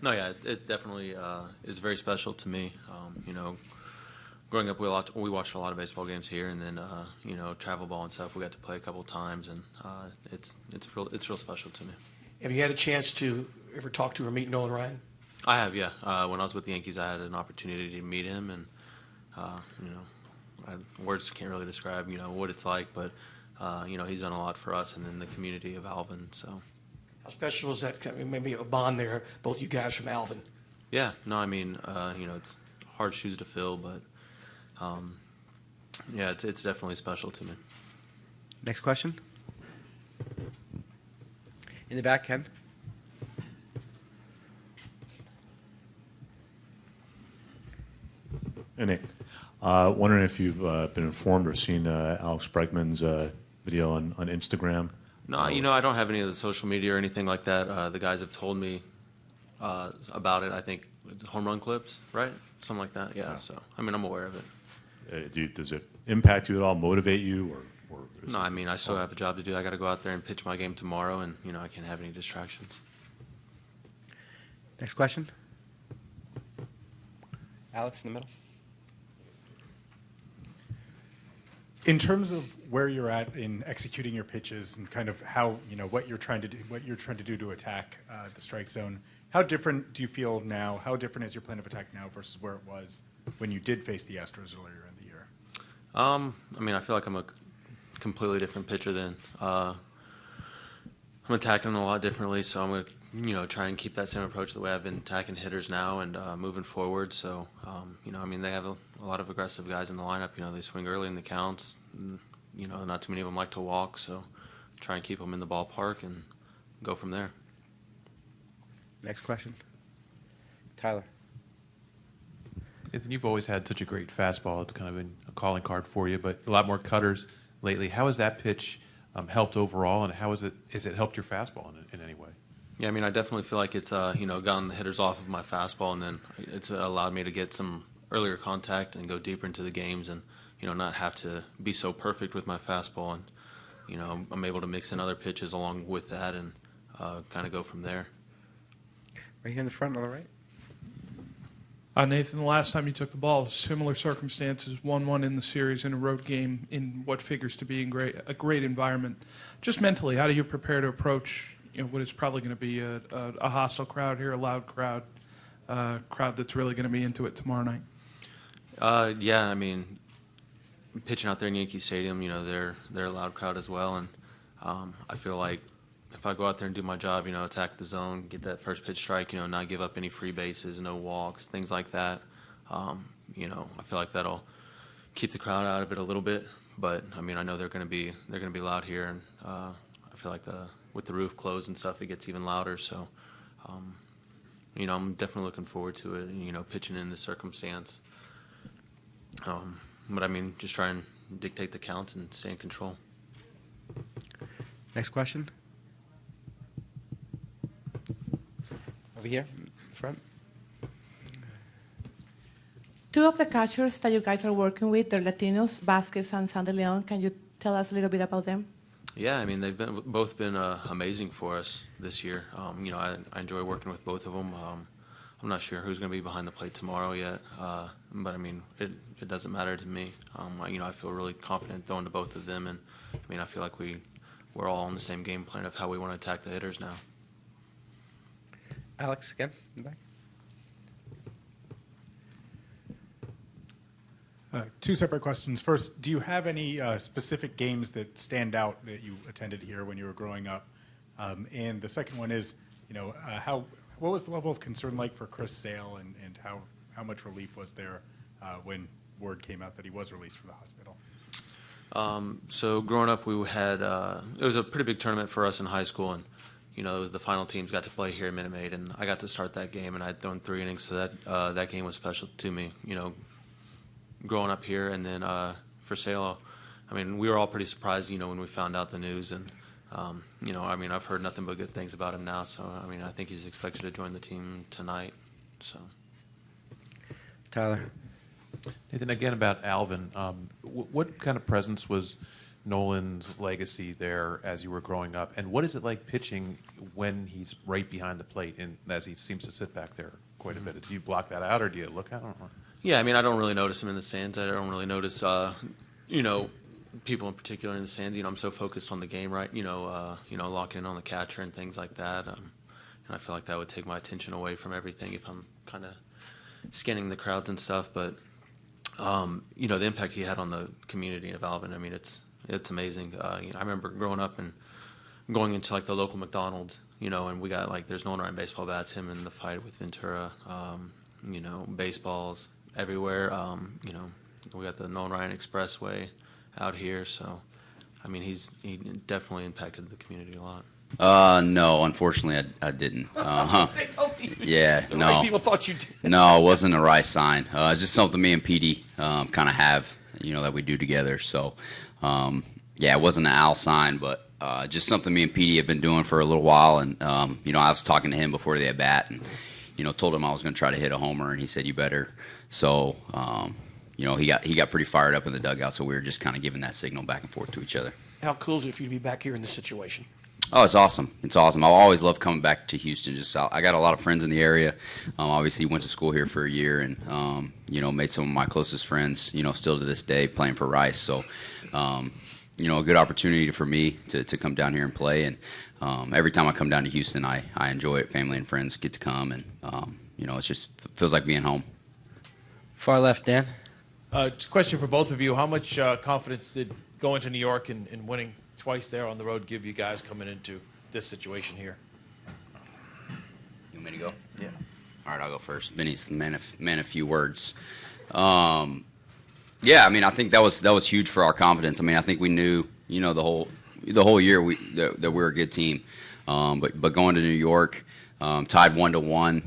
No, yeah, it definitely is very special to me. Growing up, we watched a lot of baseball games here, and then travel ball and stuff. We got to play a couple times, and it's real special to me. Have you had a chance to ever talk to or meet Nolan Ryan? I have, yeah. When I was with the Yankees, I had an opportunity to meet him, and words can't really describe what it's like, but he's done a lot for us and in the community of Alvin. So, how special is that? Maybe a bond there, both you guys from Alvin. Yeah, no, I mean, it's hard shoes to fill, but yeah, it's definitely special to me. Next question. In the back, Ken. Hey, Nate. Wondering if you've been informed or seen Alex Bregman's video on Instagram. No, I don't have any of the social media or anything like that. The guys have told me about it. I think it's home run clips, right? Something like that. Yeah. So, I mean, I'm aware of it. Does it impact you at all? Motivate you, or no? I mean, I still have a job to do. I got to go out there and pitch my game tomorrow, and I can't have any distractions. Next question. Alex in the middle. In terms of where you're at in executing your pitches and kind of how what you're trying to do to attack the strike zone, how different do you feel now? How different is your plan of attack now versus where it was when you did face the Astros earlier in the year? I mean, I feel like I'm a completely different pitcher then. I'm attacking a lot differently, so I'm gonna try and keep that same approach the way I've been attacking hitters now and moving forward. So I mean, they have a lot of aggressive guys in the lineup. They swing early in the counts. Not too many of them like to walk, so try and keep them in the ballpark and go from there. Next question. Tyler. Nathan, you've always had such a great fastball. It's kind of been a calling card for you, but a lot more cutters lately. How has that pitch helped overall, and has it helped your fastball in any way? Yeah, I mean, I definitely feel like it's gotten the hitters off of my fastball, and then it's allowed me to get some earlier contact and go deeper into the games, and not have to be so perfect with my fastball, and I'm able to mix in other pitches along with that, and kind of go from there. Right here in the front on the right. Nathan, the last time you took the ball, similar circumstances, 1-1 in the series in a road game in what figures to be a great environment. Just mentally, how do you prepare to approach what is probably going to be a hostile crowd here, a loud crowd that's really going to be into it tomorrow night? Yeah, I mean, pitching out there in Yankee Stadium, they're a loud crowd as well, and I feel like if I go out there and do my job, attack the zone, get that first pitch strike, not give up any free bases, no walks, things like that, I feel like that'll keep the crowd out of it a little bit. But I mean, I know they're going to be loud here, and I feel like with the roof closed and stuff, it gets even louder. So, I'm definitely looking forward to it. Pitching in this circumstance. But I mean, just try and dictate the counts and stay in control. Next question. Over here, in the front. Two of the catchers that you guys are working with, they're Latinos, Vasquez and Sandeleon. Can you tell us a little bit about them? Yeah, I mean, they've both been amazing for us this year. I enjoy working with both of them. I'm not sure who's going to be behind the plate tomorrow yet, but I mean, it doesn't matter to me. I feel really confident throwing to both of them, and I mean, I feel like we're all on the same game plan of how we want to attack the hitters now. Alex, again, in the back. Two separate questions. First, do you have any specific games that stand out that you attended here when you were growing up? And the second one is, what was the level of concern like for Chris Sale, and how much relief was there when word came out that he was released from the hospital? So growing up, we had it was a pretty big tournament for us in high school, and it was the final teams got to play here in Minute Maid, and I got to start that game, and I'd thrown 3 innings, so that game was special to me. Growing up here, and then for Sale, I mean, we were all pretty surprised, when we found out the news, and I mean, I've heard nothing but good things about him now, so I mean, I think he's expected to join the team tonight. So, Tyler. Nathan, again about Alvin, what kind of presence was Nolan's legacy there as you were growing up, and what is it like pitching when he's right behind the plate and as he seems to sit back there quite a bit? Do you block that out or do you look out? Yeah, I mean, I don't really notice him in the stands. I don't really notice, people in particular in the stands. I'm so focused on the game, right? Locking in on the catcher and things like that. And I feel like that would take my attention away from everything if I'm kind of scanning the crowds and stuff. But the impact he had on the community of Alvin, I mean, it's amazing. I remember growing up and going into like the local McDonald's, and we got there's no Ryan baseball bats, him in the fight with Ventura, baseballs everywhere. We got the Nolan Ryan Expressway out here, so I mean he definitely impacted the community a lot. No, unfortunately I didn't. They told me Yeah, the no. Rice people thought you did. No, it wasn't a Rice sign. It's just something me and Petey kind of have, that we do together. So, it wasn't an Al sign, but just something me and Petey have been doing for a little while. And, I was talking to him before the at-bat and, told him I was going to try to hit a homer, and he said, you better. So, he got pretty fired up in the dugout, so we were just kind of giving that signal back and forth to each other. How cool is it for you to be back here in this situation? Oh, it's awesome. It's awesome. I always love coming back to Houston. I got a lot of friends in the area. Obviously, went to school here for a year and, made some of my closest friends, still to this day playing for Rice. So, a good opportunity for me to come down here and play. And every time I come down to Houston, I enjoy it. Family and friends get to come. And, it just feels like being home. Far left, Dan. Question for both of you. How much confidence did going to New York and winning twice there on the road give you guys coming into this situation here? You want me to go? Yeah. All right, I'll go first. Benny's the man of few words. I mean, I think that was huge for our confidence. I mean, I think we knew, the whole year that we were a good team. But going to New York, tied 1-1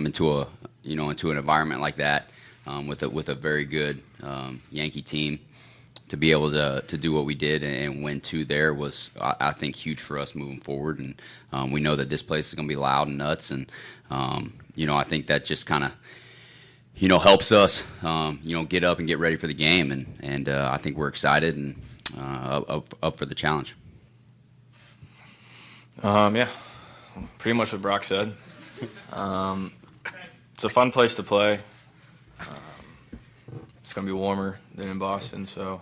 into an environment like that, with a very good Yankee team, to be able to do what we did and win 2 there was, I think, huge for us moving forward. And we know that this place is going to be loud and nuts. And, I think that just kind of, helps us, get up and get ready for the game. And I think we're excited and up for the challenge. Pretty much what Brock said. It's a fun place to play. It's going to be warmer than in Boston, so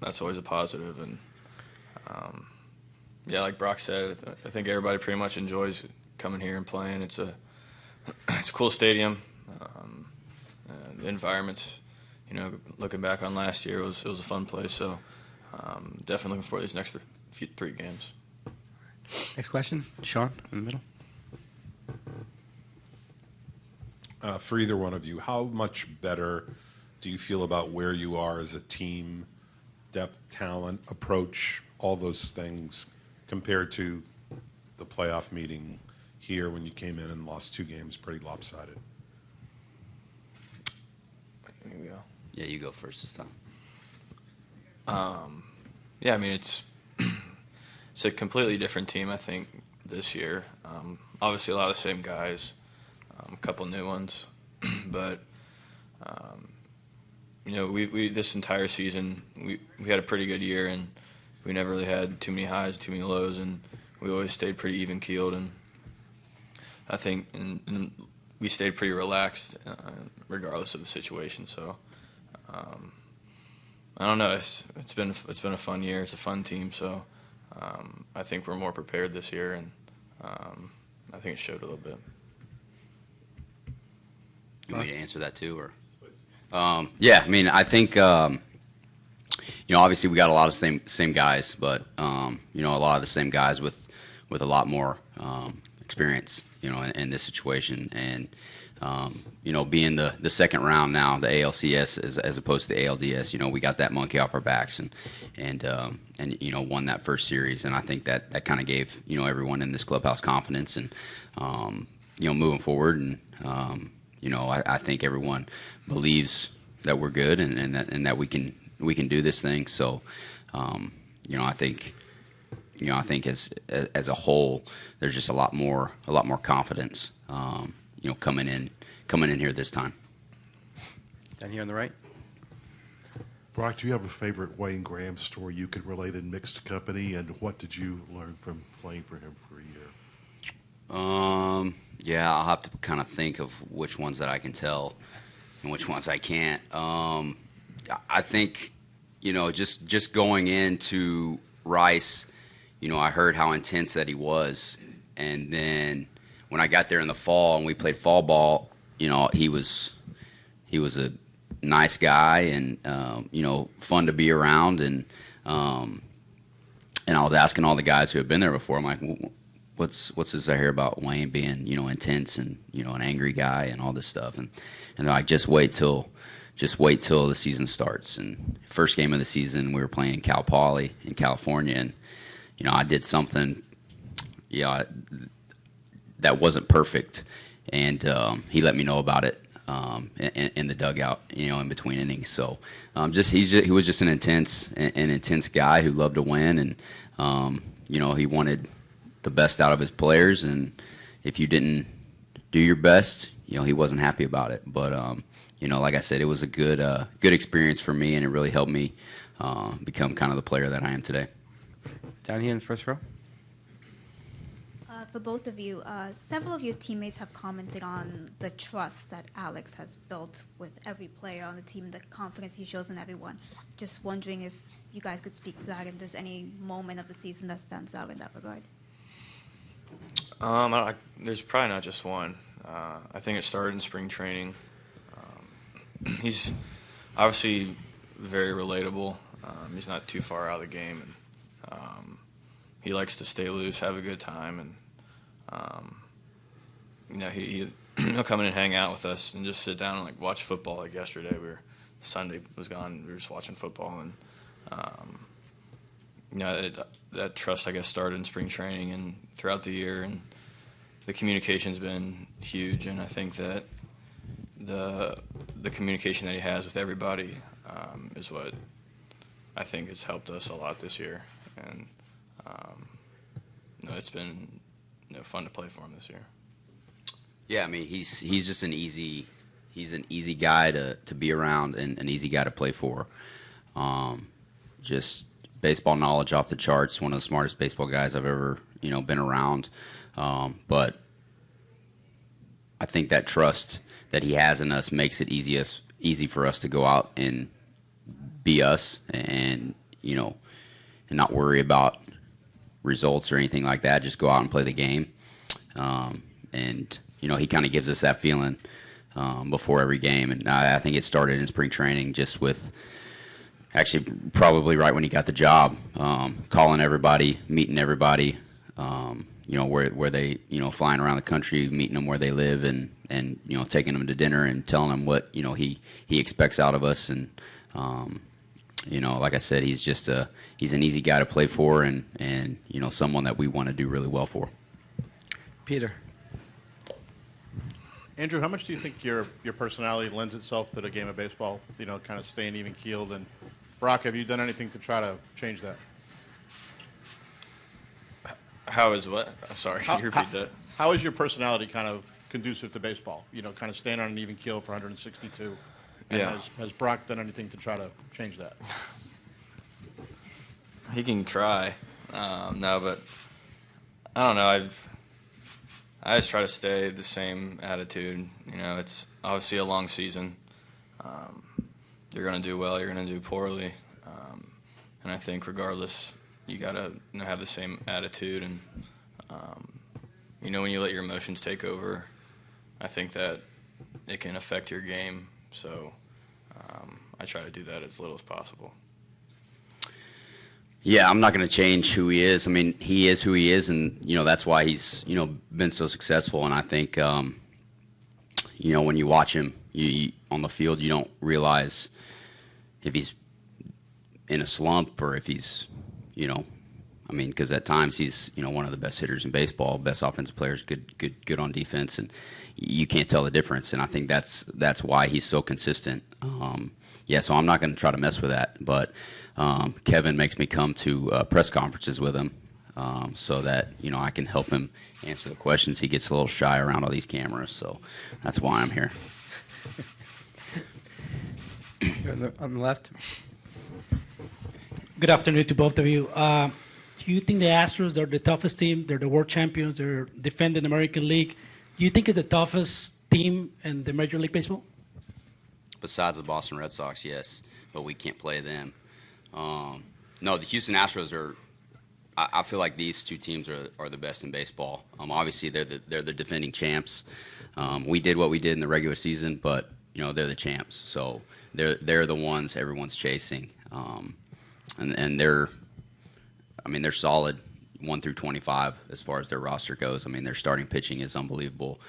that's always a positive. And like Brock said, I think everybody pretty much enjoys coming here and playing. It's a cool stadium. The environment's, looking back on last year, it was a fun place. So definitely looking forward to these next 3 games. Next question, Sean, in the middle. For either one of you, how much better do you feel about where you are as a team, depth, talent, approach, all those things, compared to the playoff meeting here when you came in and lost 2 games pretty lopsided? Here we go. Yeah, you go first this time. I mean, it's a completely different team, I think, this year. Obviously, a lot of the same guys, a couple new ones, but we this entire season we had a pretty good year, and we never really had too many highs, too many lows, and we always stayed pretty even keeled. And I think and we stayed pretty relaxed regardless of the situation. So I don't know. It's been a fun year. It's a fun team. So I think we're more prepared this year, and I think it showed a little bit. You want me to answer that too, or? I mean, I think obviously we got a lot of same guys, but a lot of the same guys with a lot more experience, in this situation, and being the second round now, the ALCS as opposed to the ALDS, we got that monkey off our backs and won that first series, and I think that kind of gave everyone in this clubhouse confidence, and moving forward, and I think everyone believes that we're good and that we can do this thing. So, I think as a whole, there's just a lot more confidence, coming in here this time. Down here on the right. Brock, do you have a favorite Wayne Graham story you could relate in mixed company, and what did you learn from playing for him for a year? Yeah, I'll have to kind of think of which ones that I can tell and which ones I can't. I think, just going into Rice, I heard how intense that he was, and then when I got there in the fall and we played fall ball, he was a nice guy and fun to be around, and I was asking all the guys who had been there before, I'm like, what's this I hear about Wayne being intense and an angry guy and all this stuff, and they're like, just wait till the season starts. And first game of the season we were playing in Cal Poly in California, and I did something that wasn't perfect, and he let me know about it in the dugout, in between innings. So he was just an intense guy who loved to win, and he wanted the best out of his players, and if you didn't do your best, he wasn't happy about it. But like I said, it was a good experience for me, and it really helped me become kind of the player that I am today. Down here in the first row. For both of you, several of your teammates have commented on the trust that Alex has built with every player on the team, the confidence he shows in everyone. Just wondering if you guys could speak to that, if there's any moment of the season that stands out in that regard. There's probably not just one. I think it started in spring training. He's obviously very relatable. He's not too far out of the game, and he likes to stay loose, have a good time, and he'll come in and hang out with us and just sit down and watch football. Like yesterday, Sunday was gone, we were just watching football, and that trust, I guess, started in spring training and throughout the year, and the communication's been huge, and I think that the communication that he has with everybody is what I think has helped us a lot this year, and it's been fun to play for him this year. Yeah, I mean, he's just an easy guy to be around and an easy guy to play for. Just baseball knowledge off the charts. One of the smartest baseball guys I've ever been around. But I think that trust that he has in us makes it easy for us to go out and be us, and and not worry about results or anything like that. Just go out and play the game. And he kind of gives us that feeling before every game. And I think it started in spring training, just with actually probably right when he got the job, calling everybody, meeting everybody, where they, flying around the country, meeting them where they live, and taking them to dinner and telling them what, he expects out of us. And, like I said, he's an easy guy to play for, and someone that we want to do really well for. Peter. Andrew, how much do you think your personality lends itself to the game of baseball, kind of staying even-keeled? And Brock, have you done anything to try to change that? How is what? I'm sorry, can you repeat that? How is your personality kind of conducive to baseball? Kind of staying on an even keel for 162. And Yeah. Has Brock done anything to try to change that? He can try. No, but I don't know. I just try to stay the same attitude. It's obviously a long season. You're going to do well, you're going to do poorly. And I think regardless, you got to have the same attitude. And, when you let your emotions take over, I think that it can affect your game. So I try to do that as little as possible. Yeah, I'm not going to change who he is. I mean, he is who he is, and that's why he's been so successful. And I think when you watch him on the field, you don't realize if he's in a slump or if he's because at times he's one of the best hitters in baseball, best offensive players, good on defense, and you can't tell the difference. And I think that's why he's so consistent. So I'm not going to try to mess with that, but Kevin makes me come to press conferences with him so that I can help him answer the questions. He gets a little shy around all these cameras, so that's why I'm here. On the left. Good afternoon to both of you. Do you think the Astros are the toughest team? They're the world champions. They're defending the American League. Do you think it's the toughest team in the Major League Baseball? Besides the Boston Red Sox, yes, but we can't play them. No, the Houston Astros are. I feel like these two teams are the best in baseball. Obviously, they're the defending champs. We did what we did in the regular season, but they're the champs. So they're the ones everyone's chasing, and they're solid 1 through 25 as far as their roster goes. I mean, their starting pitching is unbelievable.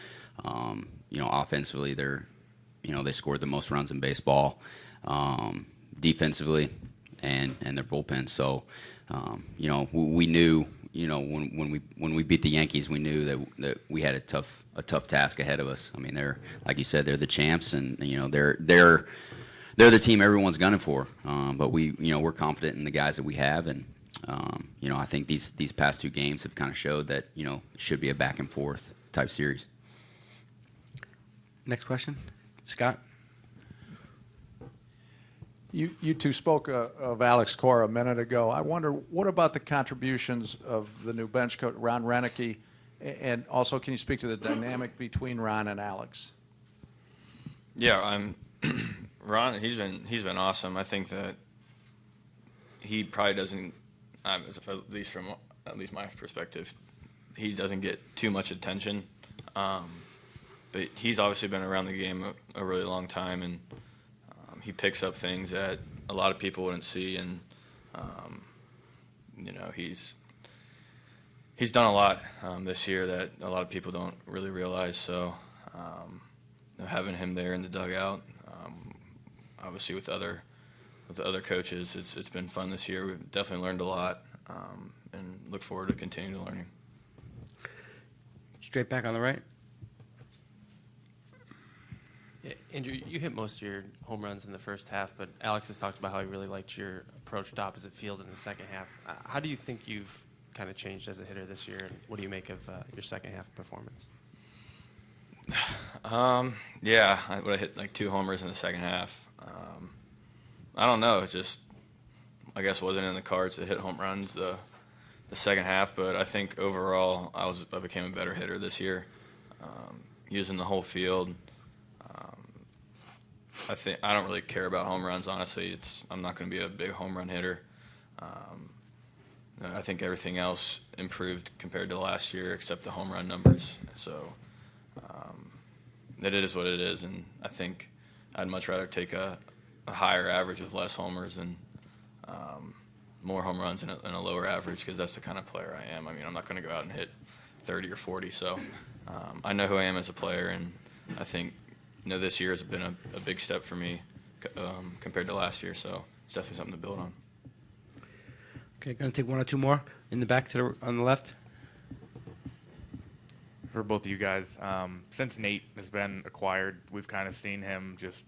Offensively, they scored the most runs in baseball. Defensively, and their bullpen. So, we knew, when we beat the Yankees, we knew that we had a tough task ahead of us. I mean, they're, like you said, they're the champs, and they're the team everyone's gunning for. But we're confident in the guys that we have, and I think these past two games have kind of showed that it should be a back and forth type series. Next question, Scott. You two spoke of Alex Cora a minute ago. I wonder, what about the contributions of the new bench coach, Ron Renicky, and also can you speak to the dynamic between Ron and Alex? Yeah, Ron. He's been awesome. I think that he probably doesn't, at least my perspective, he doesn't get too much attention. But he's obviously been around the game a really long time, and he picks up things that a lot of people wouldn't see, and he's done a lot this year that a lot of people don't really realize. So having him there in the dugout, obviously with the other coaches, it's been fun this year. We've definitely learned a lot, and look forward to continuing learning. Straight back on the right. Yeah, Andrew, you hit most of your home runs in the first half, but Alex has talked about how he really liked your approach to opposite field in the second half. How do you think you've kind of changed as a hitter this year, and what do you make of your second half performance? Yeah, I hit like 2 homers in the second half. I don't know. It just, I guess, wasn't in the cards to hit home runs the second half. But I think overall, I became a better hitter this year, using the whole field. I don't really care about home runs, honestly. I'm not going to be a big home run hitter. I think everything else improved compared to last year, except the home run numbers. So it is what it is, and I think I'd much rather take a higher average with less homers than more home runs and a lower average, because that's the kind of player I am. I mean, I'm not going to go out and hit 30 or 40. So I know who I am as a player, and I think this year has been a big step for me compared to last year. So it's definitely something to build on. Okay, going to take 1 or 2 more in the back on the left. For both of you guys, since Nate has been acquired, we've kind of seen him just,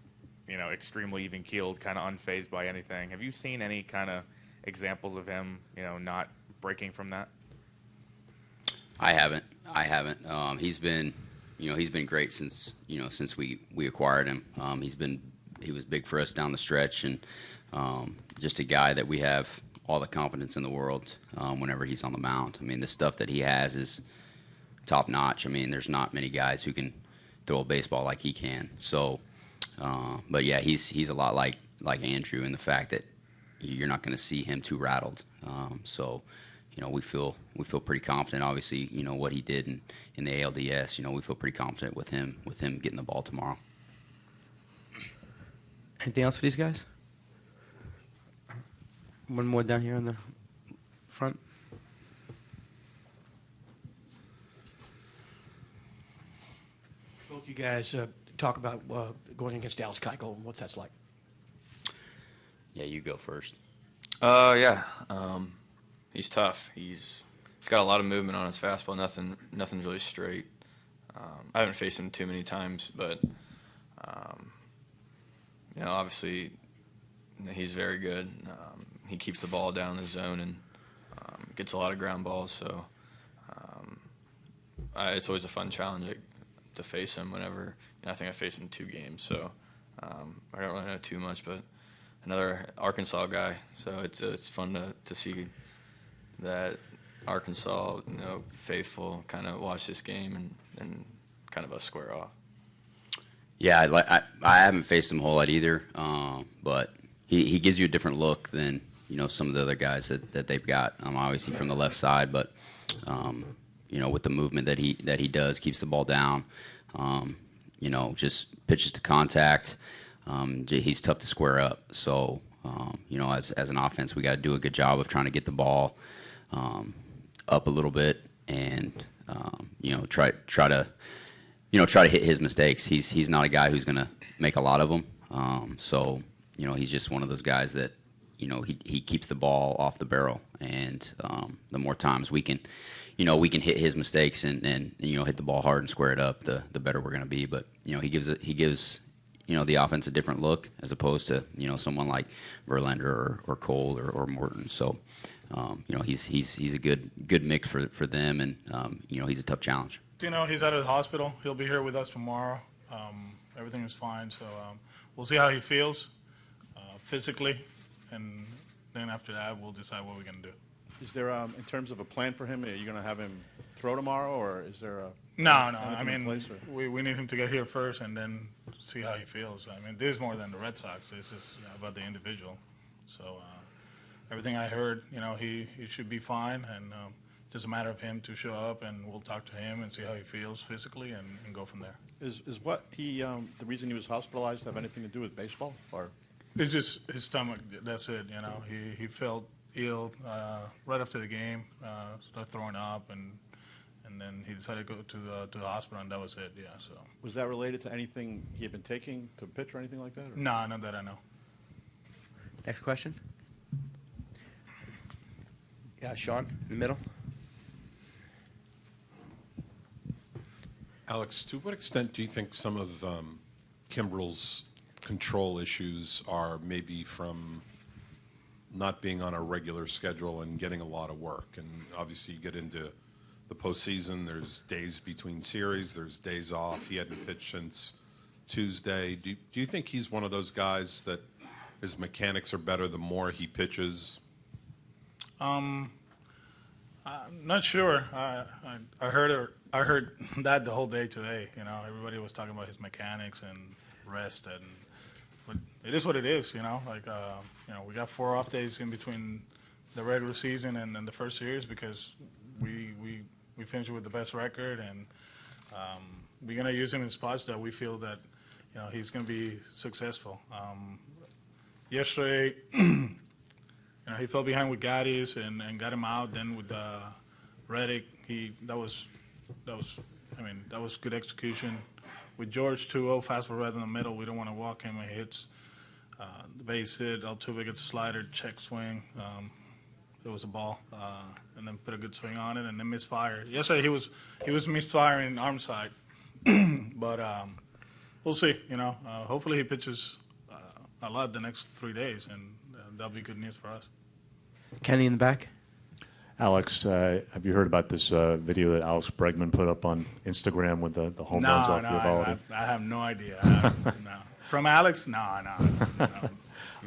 extremely even-keeled, kind of unfazed by anything. Have you seen any kind of examples of him, not breaking from that? I haven't. He's been great since we acquired him. He was big for us down the stretch, and just a guy that we have all the confidence in the world whenever he's on the mound. I mean, the stuff that he has is top notch. I mean, there's not many guys who can throw a baseball like he can. So, but yeah, he's a lot like Andrew in the fact that you're not going to see him too rattled. So, we feel pretty confident. Obviously, what he did in the ALDS. We feel pretty confident with him getting the ball tomorrow. Anything else for these guys? One more down here on the front. Both you guys talk about going against Dallas Keuchel and what that's like. Yeah, you go first. Yeah. He's tough. He's got a lot of movement on his fastball. Nothing's really straight. I haven't faced him too many times, but obviously he's very good. He keeps the ball down in the zone and gets a lot of ground balls. So it's always a fun challenge to face him. Whenever I think I faced him 2 games, so I don't really know too much, but another Arkansas guy. So it's fun to see that Arkansas, faithful kind of watch this game and kind of us square off. Yeah, I haven't faced him a whole lot either, but he gives you a different look than some of the other guys that they've got. Obviously from the left side, but with the movement that he does, keeps the ball down. Just pitches to contact. He's tough to square up. So as an offense, we got to do a good job of trying to get the ball up a little bit and try to hit his mistakes. He's not a guy who's going to make a lot of them. So he's just one of those guys that he keeps the ball off the barrel, and the more times we can hit his mistakes and hit the ball hard and square it up, the better we're going to be. But he gives the offense a different look as opposed to someone like Verlander or Cole or Morton. So he's a good mix for them, and he's a tough challenge. He's out of the hospital. He'll be here with us tomorrow. Everything is fine, so we'll see how he feels physically, and then after that we'll decide what we're going to do. Is there, in terms of a plan for him, are you going to have him throw tomorrow, or is there a No. anything I in mean, place, or- we need him to get here first and then see how he feels. I mean, this is more than the Red Sox. This is about the individual. So everything I heard, he should be fine, and just a matter of him to show up, and we'll talk to him and see how he feels physically and go from there. Is what he the reason he was hospitalized have anything to do with baseball, or? It's just his stomach. That's it. He felt ill right after the game. Started throwing up, and then he decided to go to the hospital, and that was it. Yeah. So. Was that related to anything he had been taking to pitch or anything like that? Or? No, not that I know. Next question. Yeah, Sean, in the middle. Alex, to what extent do you think some of Kimbrel's control issues are maybe from not being on a regular schedule and getting a lot of work? And obviously you get into the postseason, there's days between series, there's days off. He hadn't pitched since Tuesday. Do you think he's one of those guys that his mechanics are better the more he pitches? I'm not sure. I heard that the whole day today. Everybody was talking about his mechanics and rest, but it is what it is. We got 4 off days in between the regular season and the first series because we finished with the best record, and we're gonna use him in spots that we feel that he's gonna be successful. Yesterday. He fell behind with Gaddis and got him out. Then with Reddick, that was good execution. With George 2-0 fastball right in the middle, we don't want to walk him. He hits the base hit. Altuve gets a slider, check swing. It was a ball, and then put a good swing on it, and then misfire. Yesterday he was misfiring arm side, but we'll see. Hopefully he pitches a lot the next 3 days, and that'll be good news for us. Kenny in the back. Alex, have you heard about this video that Alex Bregman put up on Instagram with the home runs off Eovaldi? I have no idea. No. From Alex? No.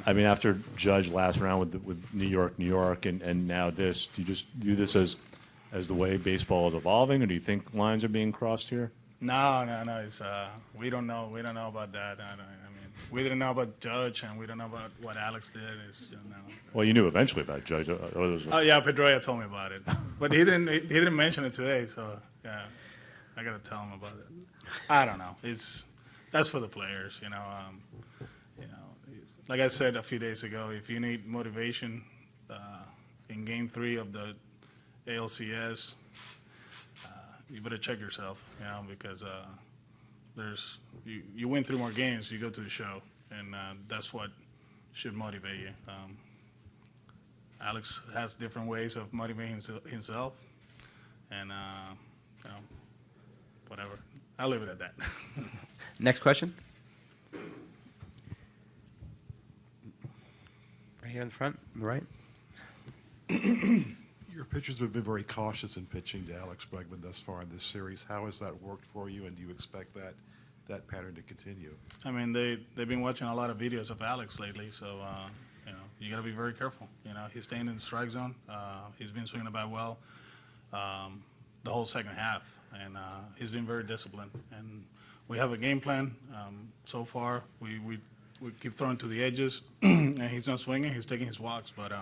I mean, after Judge last round with New York, and now this, do you just view this as the way baseball is evolving, or do you think lines are being crossed here? No. It's we don't know. We don't know about that. We didn't know about Judge, and we don't know about what Alex did. Well, you knew eventually about Judge. Oh yeah, Pedroia told me about it, but he didn't mention it today. So yeah, I gotta tell him about it. I don't know. That's for the players, Like I said a few days ago, if you need motivation in Game 3 of the ALCS, you better check yourself, because you win 3 more games, you go to the show, and that's what should motivate you. Alex has different ways of motivating himself, and whatever. I'll leave it at that. Next question. Right here in the front, on the right. Your pitchers have been very cautious in pitching to Alex Bregman thus far in this series. How has that worked for you, and do you expect that that pattern to continue? I mean, they've been watching a lot of videos of Alex lately, so you got to be very careful. He's staying in the strike zone. He's been swinging the bat well the whole second half, and he's been very disciplined. And we have a game plan. So far, we keep throwing to the edges, and he's not swinging. He's taking his walks, but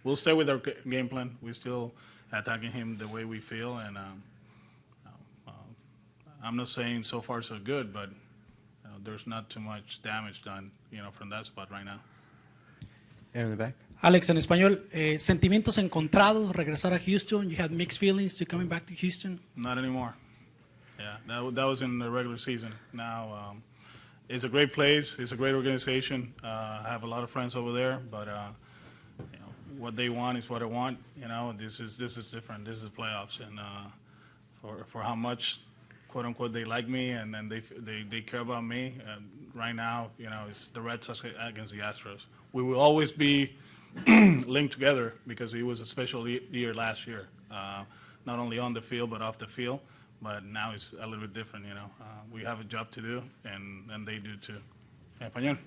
we'll stay with our game plan. We're still attacking him the way we feel, and I'm not saying so far so good, but there's not too much damage done, from that spot right now. In the back. Alex, en español, sentimientos encontrados, regresar a Houston. You had mixed feelings to coming back to Houston. Not anymore. Yeah, that was in the regular season. Now, it's a great place. It's a great organization. I have a lot of friends over there, but what they want is what I want. This is different. This is playoffs, and for how much, quote unquote, they like me and they care about me. Right now, it's the Red Sox against the Astros. We will always be linked together because it was a special year last year, not only on the field but off the field. But now it's a little bit different. We have a job to do, and they do too. En español.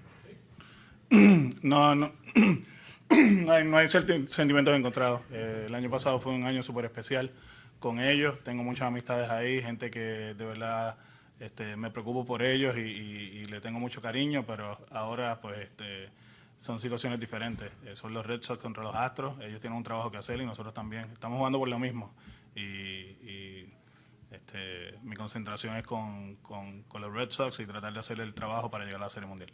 No, no hay sentimientos encontrados. El año pasado fue un año súper especial con ellos. Tengo muchas amistades ahí, gente que de verdad me preocupo por ellos y le tengo mucho cariño, pero ahora pues son situaciones diferentes. Son los Red Sox contra los Astros. Ellos tienen un trabajo que hacer y nosotros también. Estamos jugando por lo mismo. Mi concentración es con los Red Sox y tratar de hacer el trabajo para llegar a la Serie Mundial.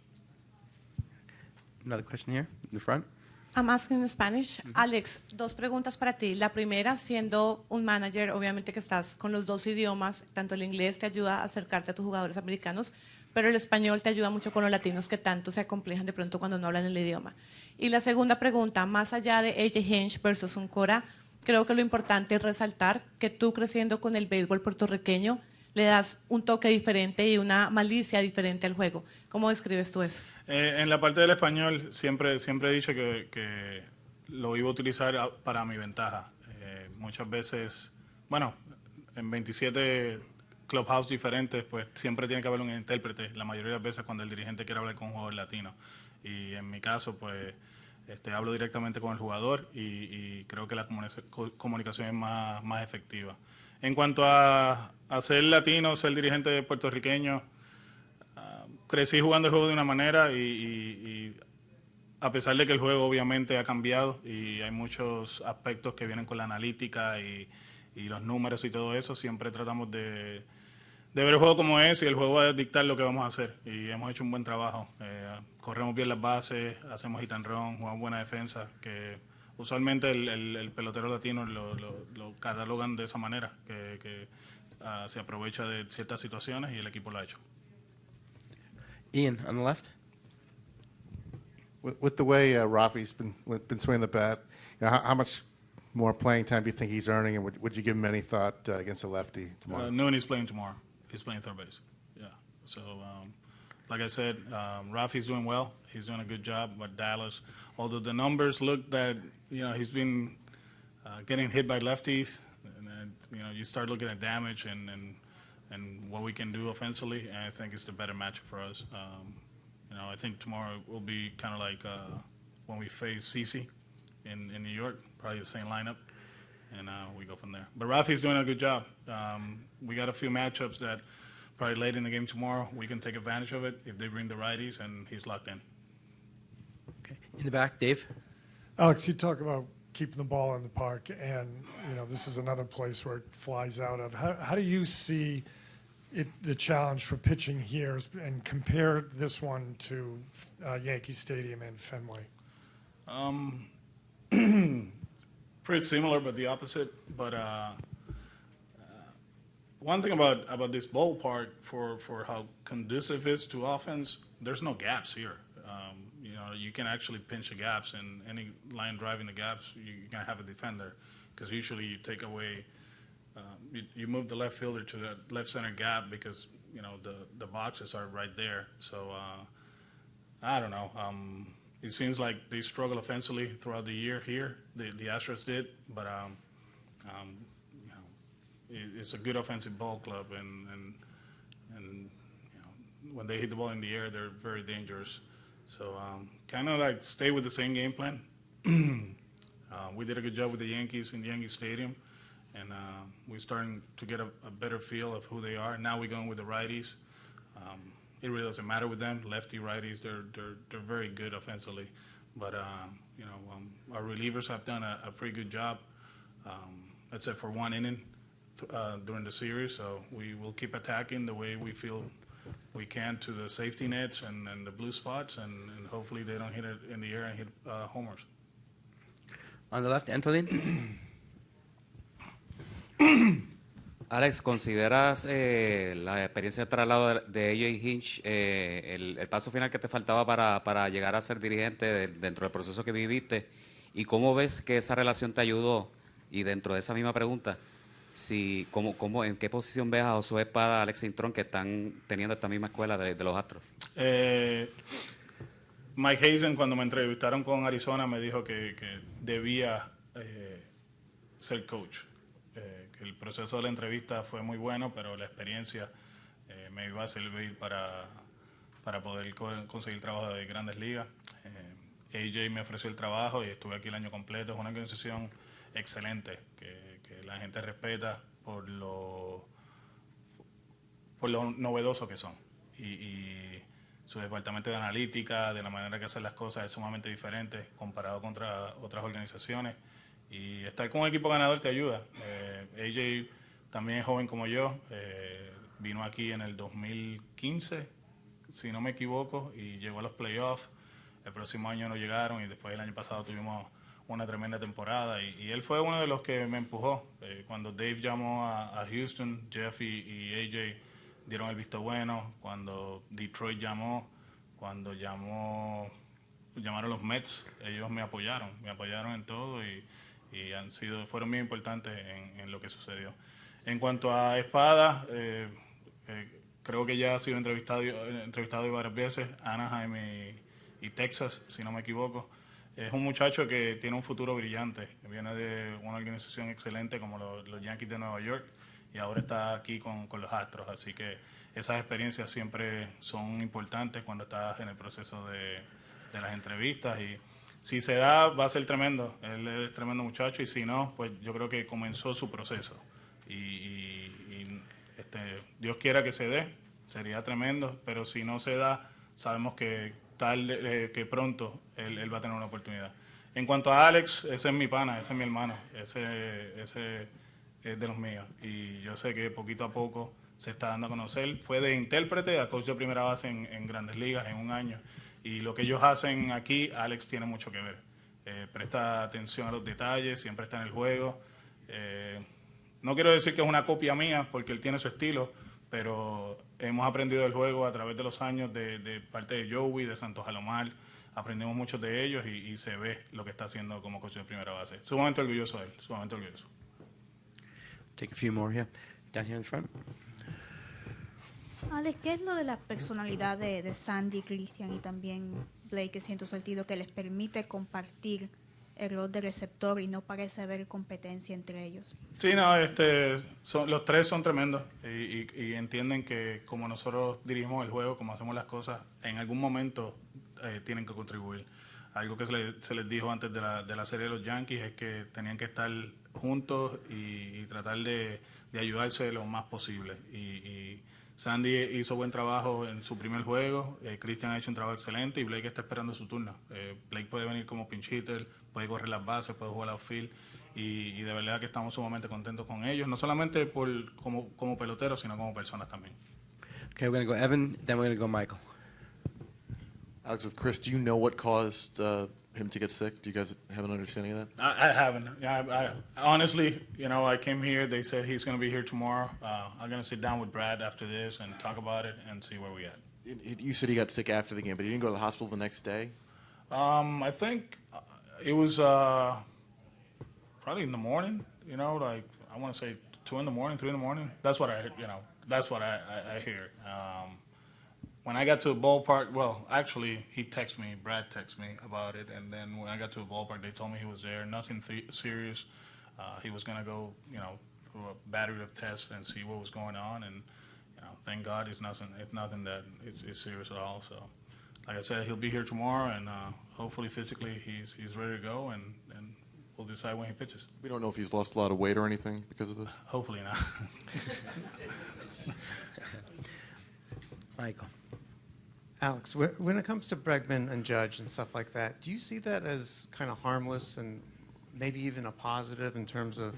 Another question here in the front. I'm asking in Spanish. Alex, dos preguntas para ti. La primera, siendo un manager, obviamente que estás con los dos idiomas, tanto el inglés te ayuda a acercarte a tus jugadores americanos, pero el español te ayuda mucho con los latinos que tanto se acomplejan de pronto cuando no hablan el idioma. Y la segunda pregunta, más allá de AJ Hinch versus un Cora, creo que lo importante es resaltar que tú creciendo con el béisbol puertorriqueño le das un toque diferente y una malicia diferente al juego. ¿Cómo describes tú eso? En la parte del español siempre he dicho que lo iba a utilizar para mi ventaja. Muchas veces, bueno, en 27 clubhouse diferentes, pues siempre tiene que haber un intérprete, la mayoría de las veces cuando el dirigente quiere hablar con un jugador latino. Y en mi caso, pues hablo directamente con el jugador y creo que la comunicación es más efectiva. En cuanto a ser latino, ser dirigente puertorriqueño, crecí jugando el juego de una manera y a pesar de que el juego obviamente ha cambiado y hay muchos aspectos que vienen con la analítica y los números y todo eso, siempre tratamos de ver el juego como es y el juego va a dictar lo que vamos a hacer. Y hemos hecho un buen trabajo. Corremos bien las bases, hacemos hit and run, jugamos buena defensa, que usualmente el pelotero latino lo catalogan de esa manera, que se aprovecha de ciertas situaciones y el equipo lo ha hecho. Ian, on the left. With the way Rafi's been swinging the bat, how much more playing time do you think he's earning, and would you give him any thought against the lefty tomorrow? Noon he's playing tomorrow. He's playing third base. Yeah. So, like I said, Rafi's doing well. He's doing a good job. But Dallas, although the numbers look that he's been getting hit by lefties, and you start looking at damage and what we can do offensively, and I think it's the better matchup for us. I think tomorrow will be kind of like when we face CeCe in New York, probably the same lineup, and we go from there. But Rafi's doing a good job. We got a few matchups that probably late in the game tomorrow we can take advantage of it if they bring the righties, and he's locked in. Okay. In the back, Dave. Alex, you talk about keeping the ball in the park, and this is another place where it flies out of. How do you see the challenge for pitching here and compare this one to Yankee Stadium and Fenway? Pretty similar, but the opposite. But one thing about this ballpark for how conducive it is to offense, there's no gaps here. You can actually pinch the gaps, and any line driving the gaps, you're going to have a defender, because usually you take away, you move the left fielder to the left center gap because, the boxes are right there. So, I don't know. It seems like they struggle offensively throughout the year here. The Astros did, but it's a good offensive ball club, and when they hit the ball in the air, they're very dangerous. So kind of like stay with the same game plan. We did a good job with the Yankees in Yankee Stadium, and we're starting to get a better feel of who they are. Now we're going with the righties. It really doesn't matter with them, lefty, righties. They're very good offensively, but our relievers have done a pretty good job, except for one inning during the series. So we will keep attacking the way we feel we can to the safety nets and the blue spots, and hopefully they don't hit it in the air and hit homers. On the left, Antolin. Alex, ¿consideras la experiencia de traslado de AJ Hinch el paso final que te faltaba para llegar a ser dirigente dentro del proceso que viviste? ¿Y cómo ves que esa relación te ayudó? Y dentro de esa misma pregunta, ¿en qué posición ves a Josué Espada, Alex Intrón, que están teniendo esta misma escuela de los Astros? Mike Hazen, cuando me entrevistaron con Arizona, me dijo que debía ser coach. Que el proceso de la entrevista fue muy bueno, pero la experiencia me iba a servir para poder conseguir trabajo de Grandes Ligas. AJ me ofreció el trabajo y estuve aquí el año completo. Es una organización excelente que la gente respeta por lo novedoso que son. Y su departamento de analítica, de la manera que hacen las cosas, es sumamente diferente comparado contra otras organizaciones. Y estar con un equipo ganador te ayuda. AJ también es joven como yo. Vino aquí en el 2015, si no me equivoco, y llegó a los playoffs. El próximo año no llegaron y después el año pasado tuvimos una tremenda temporada. Y él fue uno de los que me empujó. Cuando Dave llamó a Houston, Jeff y AJ dieron el visto bueno. Cuando Detroit llamó, cuando llamaron los Mets, ellos me apoyaron en todo y fueron muy importantes en lo que sucedió. En cuanto a Espada, creo que ya ha sido entrevistado varias veces, Anaheim y Texas, si no me equivoco. Es un muchacho que tiene un futuro brillante, que viene de una organización excelente como los Yankees de Nueva York y ahora está aquí con los Astros, así que esas experiencias siempre son importantes cuando estás en el proceso de las entrevistas, y si se da va a ser tremendo. Él es tremendo muchacho, y si no, pues yo creo que comenzó su proceso y Dios quiera que se dé, sería tremendo, pero si no se da, sabemos que pronto él va a tener una oportunidad. En cuanto a Alex, ese es mi pana, ese es mi hermano, ese es de los míos, y yo sé que poquito a poco se está dando a conocer. Fue de intérprete a coach de primera base en Grandes Ligas en un año, y lo que ellos hacen aquí, Alex tiene mucho que ver. Presta atención a los detalles, siempre está en el juego. No quiero decir que es una copia mía, porque él tiene su estilo, pero hemos aprendido el juego a través de los años de parte de Joey, de Santos Alomar. Aprendimos mucho de ellos y se ve lo que está haciendo como coach de primera base. Sumamente orgulloso de él, sumamente orgulloso. Take a few more here. Down here in front. Alex, ¿qué es lo de la personalidad de Sandy, Christian y también Blake Saltido que les permite compartir el rol de receptor y no parece haber competencia entre ellos? Sí, no, los tres son tremendos y entienden que como nosotros dirigimos el juego, como hacemos las cosas, en algún momento tienen que contribuir. Algo que se les dijo antes de la serie de los Yankees es que tenían que estar juntos y tratar de ayudarse lo más posible. Y Sandy hizo buen trabajo en su primer juego, Christian ha hecho un trabajo excelente y Blake está esperando su turno. Blake puede venir como pinch hitter, puede correr las bases, puede jugar outfield y de verdad que estamos sumamente contentos con ellos, no solamente como peloteros, sino como personas también. Okay, we're going to go Evan, then we're going to go Michael. Alex, with Chris, do you know what caused him to get sick? Do you guys have an understanding of that? I haven't. I honestly, I came here. They said he's going to be here tomorrow. I'm going to sit down with Brad after this and talk about it and see where we at. You said he got sick after the game, but he didn't go to the hospital the next day? I think it was probably in the morning. I want to say 2 in the morning, 3 in the morning. That's what I hear. When I got to the ballpark, actually, Brad texted me about it, and then when I got to the ballpark, they told me he was there, nothing serious. He was going to go, through a battery of tests and see what was going on, and, thank God it's nothing that is serious at all. So, like I said, he'll be here tomorrow, and hopefully physically he's ready to go, and we'll decide when he pitches. We don't know if he's lost a lot of weight or anything because of this. Hopefully not. Michael. Alex, when it comes to Bregman and Judge and stuff like that, do you see that as kind of harmless and maybe even a positive in terms of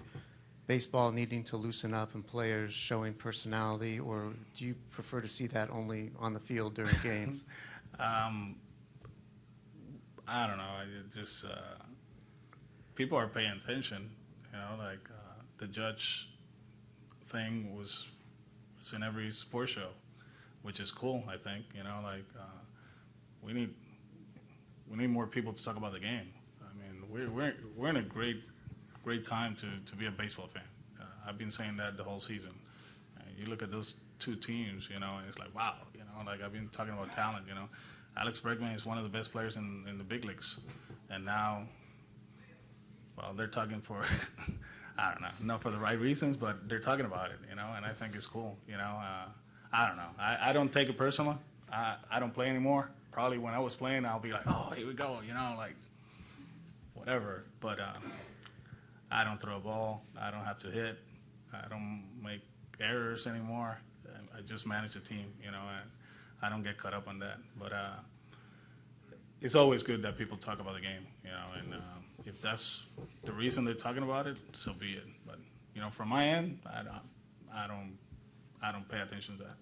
baseball needing to loosen up and players showing personality, or do you prefer to see that only on the field during games? I don't know. It just people are paying attention. You know, like the Judge thing was in every sports show, which is cool. I think, you know, like we need more people to talk about the game. I mean, we're in a great time to be a baseball fan. I've been saying that the whole season. You look at those two teams, you know, and it's like, wow, you know, like I've been talking about talent, you know. Alex Bregman is one of the best players in the big leagues. And now, well, they're talking for, I don't know, not for the right reasons, but they're talking about it, you know, and I think it's cool, you know. I don't know. I don't take it personal. I don't play anymore. Probably when I was playing, I'll be like, oh, here we go, you know, like whatever. But I don't throw a ball. I don't have to hit. I don't make errors anymore. I just manage the team, you know, and I don't get caught up on that. But it's always good that people talk about the game, you know, and if that's the reason they're talking about it, so be it. But, you know, from my end, I don't pay attention to that.